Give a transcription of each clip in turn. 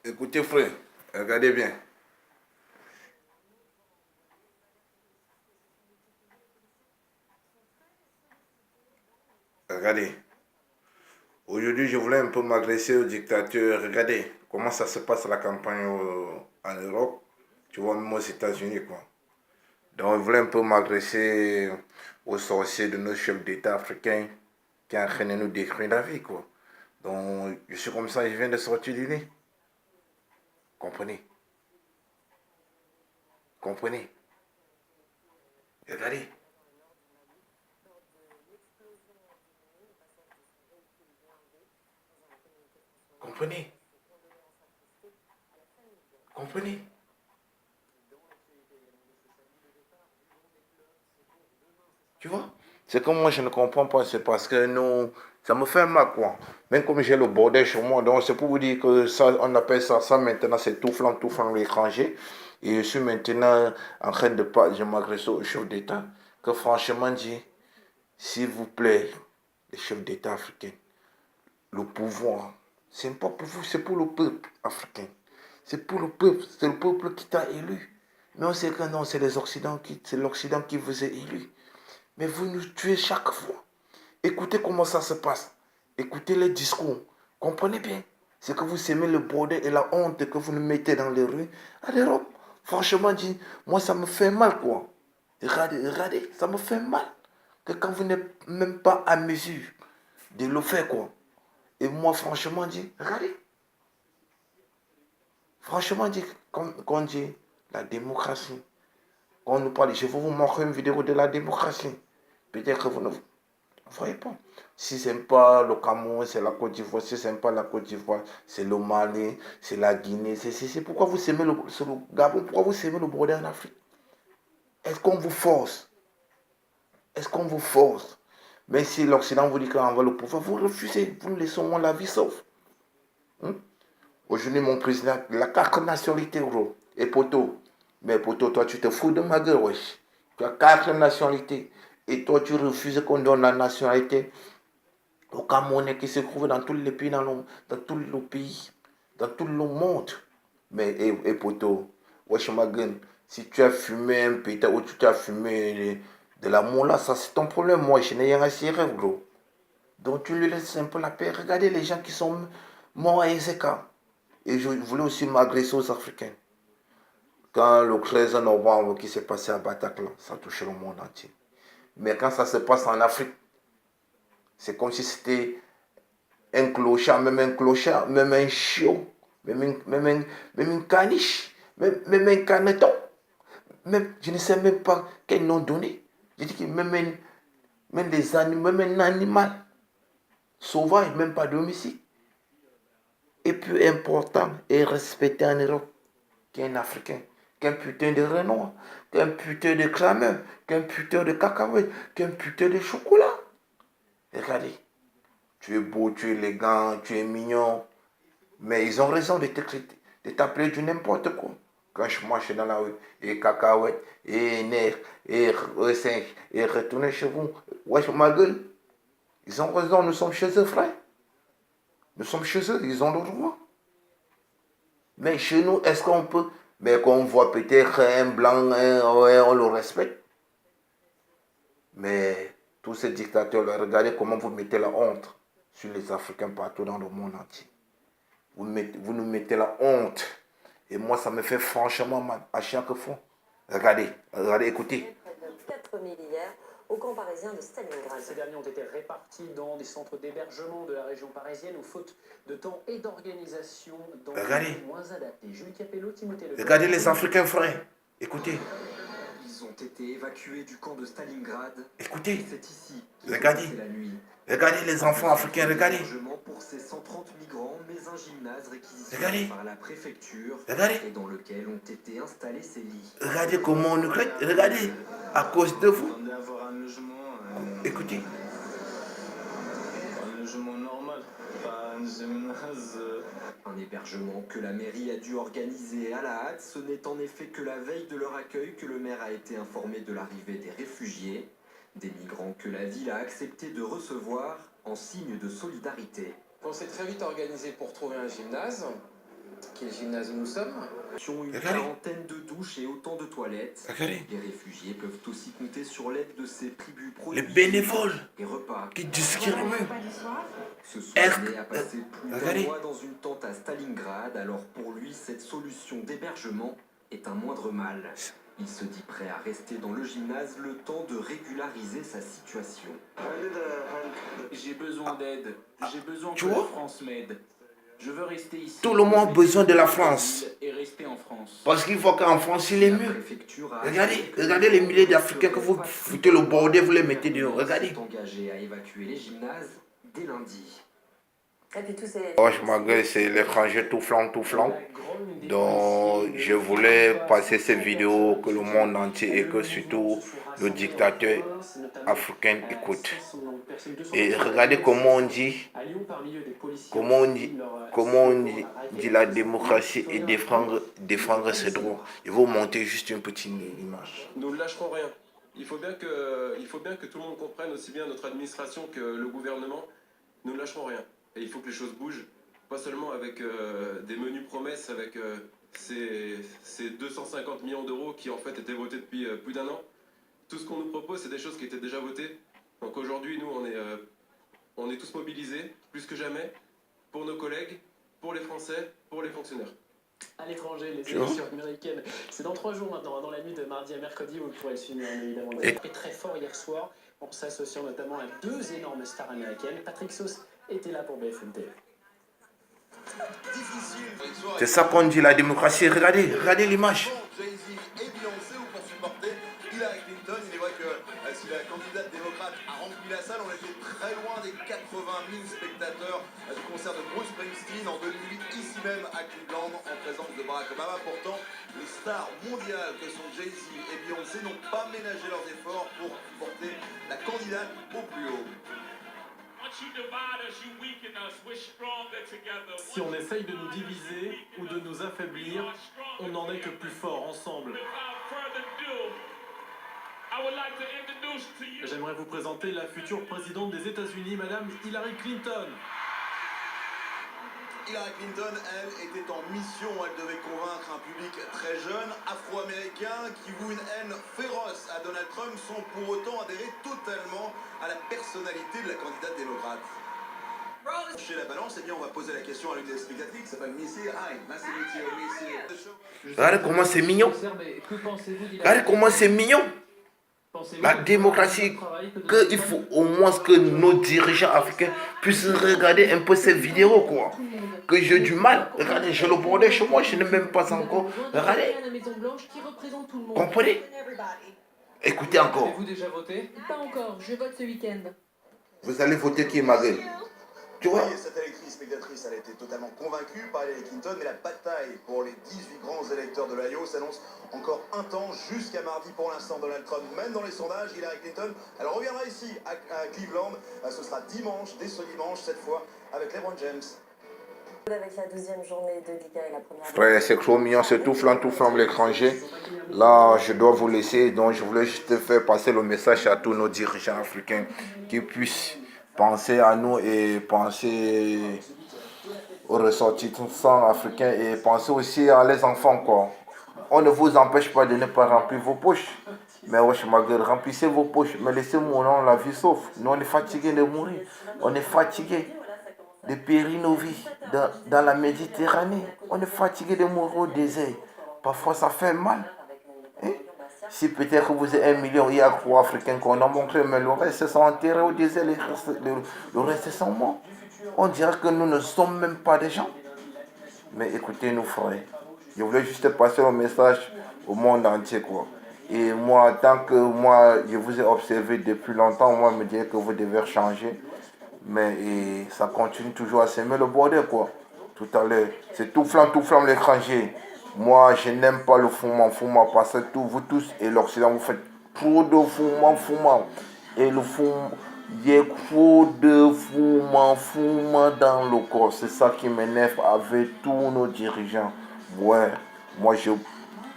Écoutez frère, regardez bien. Regardez. Aujourd'hui, je voulais un peu m'adresser au dictateur. Regardez comment ça se passe la campagne en Europe. Tu vois, même aux États-Unis, quoi. Donc, je voulais un peu m'adresser aux sorciers de nos chefs d'État africains qui sont en train de nous détruire la vie, quoi. Donc, je suis comme ça, je viens de sortir du lit. Comprenez? Comprenez? Regardez. Comprenez? Comprenez? Tu vois? C'est comme moi, je ne comprends pas. C'est parce que nous, ça me fait mal, quoi. Même comme j'ai le bordel chez moi. Donc, c'est pour vous dire que ça, on appelle ça maintenant, c'est tout flanc l'étranger. Et je suis maintenant en train de pas, je m'adresse au chef d'État. Que franchement dit, s'il vous plaît, les chefs d'État africains, le pouvoir, c'est pas pour vous, c'est pour le peuple africain. C'est pour le peuple, c'est le peuple qui t'a élu. Mais on sait que non, c'est l'Occident qui vous a élu. Mais vous nous tuez chaque fois. Écoutez comment ça se passe. Écoutez les discours. Comprenez bien. C'est que vous semez le bordel et la honte que vous nous mettez dans les rues à l'Europe. Franchement dit, moi ça me fait mal quoi. Regardez, ça me fait mal. Que quand vous n'êtes même pas à mesure de le faire quoi. Et moi franchement dit, regardez. Franchement dit, quand on dit la démocratie, quand on nous parle, je vais vous montrer une vidéo de la démocratie. Peut-être que vous ne voyez pas. Si ce n'est pas le Cameroun, c'est la Côte d'Ivoire. Si ce n'est pas la Côte d'Ivoire, c'est le Mali, c'est la Guinée. C'est pourquoi vous semez le Gabon, pourquoi vous semez le bordel en Afrique. Est-ce qu'on vous force? Est-ce qu'on vous force? Mais si l'Occident vous dit qu'on va le pouvoir, vous refusez. Vous nous laissez la vie sauve. Hein? Aujourd'hui, mon président, la carte nationalité, gros. Et poto. Mais poto, toi, tu te fous de ma gueule, wesh. Tu as quatre nationalités. Et toi, tu refuses qu'on donne la nationalité au Camerounais qui se trouve dans tous les pays, dans tous les pays, dans tout le monde. Mais, poto, wesh, ma gueule, si tu as fumé un pétard ou tu as fumé de la moula, ça c'est ton problème. Moi, je n'ai rien à cirer, gros. Donc, tu lui laisses un peu la paix. Regardez les gens qui sont morts à Ezeka. Et je voulais aussi m'agresser aux Africains. Quand le 13 novembre qui s'est passé à Bataclan, ça a touché le monde entier. Mais quand ça se passe en Afrique, c'est comme si c'était un clochard, même un chiot, même une caniche, même un caneton. Même, je ne sais même pas quel nom donner. Je dis que même des animaux, même un animal sauvage, même pas domicile, est plus important et respecté en Europe qu'un Africain, qu'un putain de Renoir, qu'un putain de clameur, qu'un putain de cacahuète, qu'un putain de chocolat. Regardez, tu es beau, tu es élégant, tu es mignon, mais ils ont raison de t'appeler du n'importe quoi. Quand je marche dans la rue, et cacahuète, et nerf, et singe, et retourner chez vous, wesh ma gueule, ils ont raison, nous sommes chez eux, frère. Nous sommes chez eux, ils ont le droit. Mais chez nous, est-ce qu'on peut, mais qu'on voit peut-être un blanc, ouais, on le respecte. Mais tous ces dictateurs, regardez comment vous mettez la honte sur les Africains partout dans le monde entier. Vous nous mettez la honte. Et moi, ça me fait franchement mal à chaque fois. Regardez, écoutez. 4 000 hier au camp parisien de Stalingrad. Ces derniers ont été répartis dans des centres d'hébergement de la région parisienne où, faute de temps et d'organisation, dans des lieux moins adaptés. Julie Capello, Timothée Le. Regardez les Africains, frère. Écoutez. Ils ont été évacués du camp de Stalingrad. Écoutez. C'est ici Regardez. la nuit. Regardez les enfants africains, regardez. Pour ces 130 migrants, mais un gymnase Regardez. par la préfecture. Regardez. Et dans lequel ont été installés ces lits. Regardez comment on nous crête. Regardez. À cause de vous. Écoutez. Un logement normal, pas un gymnase. Un hébergement que la mairie a dû organiser à la hâte. Ce n'est en effet que la veille de leur accueil que le maire a été informé de l'arrivée des réfugiés. Des migrants que la ville a accepté de recevoir en signe de solidarité. On s'est très vite organisé pour trouver un gymnase. Quel gymnase où nous sommes? Une Regardez. quarantaine de douches et autant de toilettes. Regardez. Les réfugiés peuvent aussi compter sur l'aide de ces tribus Les produits. bénévoles Les repas. qui discutent eux-mêmes. Ce Soudanais a passé plus regardez. d'un mois dans une tente à Stalingrad, alors pour lui, cette solution d'hébergement est un moindre mal. Il se dit prêt à rester dans le gymnase le temps de régulariser sa situation. J'ai besoin d'aide. J'ai besoin Tu que la vois? France m'aide. Je veux rester ici. Tout le monde a besoin de la France. Et rester en France. Parce qu'il faut qu'en France, il est La mieux. préfecture a Regardez, assuré que regardez les milliers gens d'Africains que vous seraient foutez le bordel, vous les mettez dehors. Regardez. s'est engagé à évacuer les gymnases dès lundi. Et puis tous ces... Oh, je m'agresse, c'est l'étranger tout flanc, tout flanc. Donc, je voulais passer cette vidéo que le monde entier et que surtout le dictateur africain écoute. Et regardez comment on dit la démocratie et défendre ses droits. Il faut monter juste une petite image. Nous ne lâcherons rien. Il faut bien que tout le monde comprenne, aussi bien notre administration que le gouvernement. Nous ne lâcherons rien. Et il faut que les choses bougent. Pas seulement avec des menus promesses, avec ces 250 millions d'euros qui en fait étaient votés depuis plus d'un an. Tout ce qu'on nous propose, c'est des choses qui étaient déjà votées. Donc aujourd'hui, nous, on est tous mobilisés, plus que jamais, pour nos collègues, pour les Français, pour les fonctionnaires. À l'étranger, les élections américaines, c'est dans 3 jours maintenant, dans la nuit de mardi à mercredi, vous pourrez le suivre évidemment. Et très fort hier soir, en s'associant notamment à 2 énormes stars américaines. Patrick Sauce était là pour BFM TV. C'est ça qu'on dit la démocratie. Regardez, regardez l'image. Jay-Z et Beyoncé ou pour supporter Hillary Clinton. Il est vrai que si la candidate démocrate a rempli la salle, on était très loin des 80 000 spectateurs du concert de Bruce Springsteen en 2008, ici même à Cleveland, en présence de Barack Obama. Pourtant, les stars mondiales que sont Jay-Z et Beyoncé n'ont pas ménagé leurs efforts pour supporter la candidate au plus haut. Si on essaye de nous diviser ou de nous affaiblir, on n'en est que plus fort ensemble. J'aimerais vous présenter la future présidente des États-Unis, Madame Hillary Clinton. Hillary Clinton, elle, était en mission. Elle devait convaincre un public très jeune, afro-américain, qui voue une haine féroce à Donald Trump, sans pour autant adhérer totalement à la personnalité de la candidate démocrate. Chez la balance, eh bien, on va poser la question à l'une des spectatrices qui s'appelle Missy. Hi, nice to meet you, Missy. Regardez comment c'est mignon. Regardez comment c'est mignon. La démocratie, qu'il faut au moins que nos dirigeants africains puissent regarder un peu ces vidéos, quoi. Que j'ai du mal. Regardez, j'ai le bordel chez moi, je n'ai même pas encore. Regardez. Comprenez? Écoutez encore. Avez-vous déjà voté? Pas encore, je vote ce week-end. Vous allez voter qui, Marie? Tu vois? Cette électrice spectatrice, elle a été totalement convaincue par Hillary Clinton, mais la bataille pour les 18 grands électeurs de l'Iowa s'annonce encore intense jusqu'à mardi. Pour l'instant, Donald Trump mène dans les sondages. Hillary Clinton, elle reviendra ici à Cleveland. Ce sera dimanche, dès ce dimanche, cette fois, avec LeBron James. Avec la 12e journée de Liga et la première... Frère, c'est trop mignon, c'est tout flanc l'étranger. Là, je dois vous laisser, donc je voulais juste faire passer le message à tous nos dirigeants africains qui puissent penser à nous et penser aux ressortissants africains et penser aussi à les enfants, quoi. On ne vous empêche pas de ne pas remplir vos poches. Mais wesh, malgré, remplissez vos poches, mais laissez-moi la vie sauf. Nous, on est fatigués de mourir. On est fatigués de périr nos vies dans la Méditerranée. On est fatigué de mourir au désert. Parfois, ça fait mal. Hein? Si peut-être que vous êtes 1 million, il y a 3 Africains qu'on a montré, mais le reste sont enterrés au désert, le reste sont morts. On dirait que nous ne sommes même pas des gens. Mais écoutez-nous, frères. Je voulais juste passer un message au monde entier, quoi. Et moi, tant que moi, je vous ai observé depuis longtemps, moi, me dire que vous devez changer. Mais ça continue toujours à s'aimer le bordel, quoi. Tout à l'heure, c'est tout flamme l'étranger. Moi, je n'aime pas le fumant, parce que vous tous et l'Occident, vous faites trop de fumant. Et le fumant, il y a trop de fumant dans le corps. C'est ça qui m'énerve avec tous nos dirigeants. Ouais, moi,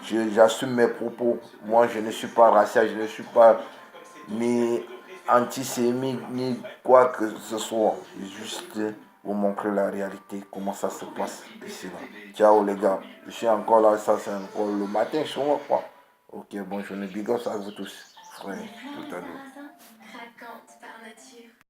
j'assume mes propos. Moi, je ne suis pas racial, je ne suis pas ni antisémite, ni quoi que ce soit. Juste vous montrer la réalité, comment ça se passe ici là. Ciao les gars, je suis encore là, ça c'est encore le matin chez moi quoi. Ok, bonne journée, big up à vous tous, frère, tout à l'heure.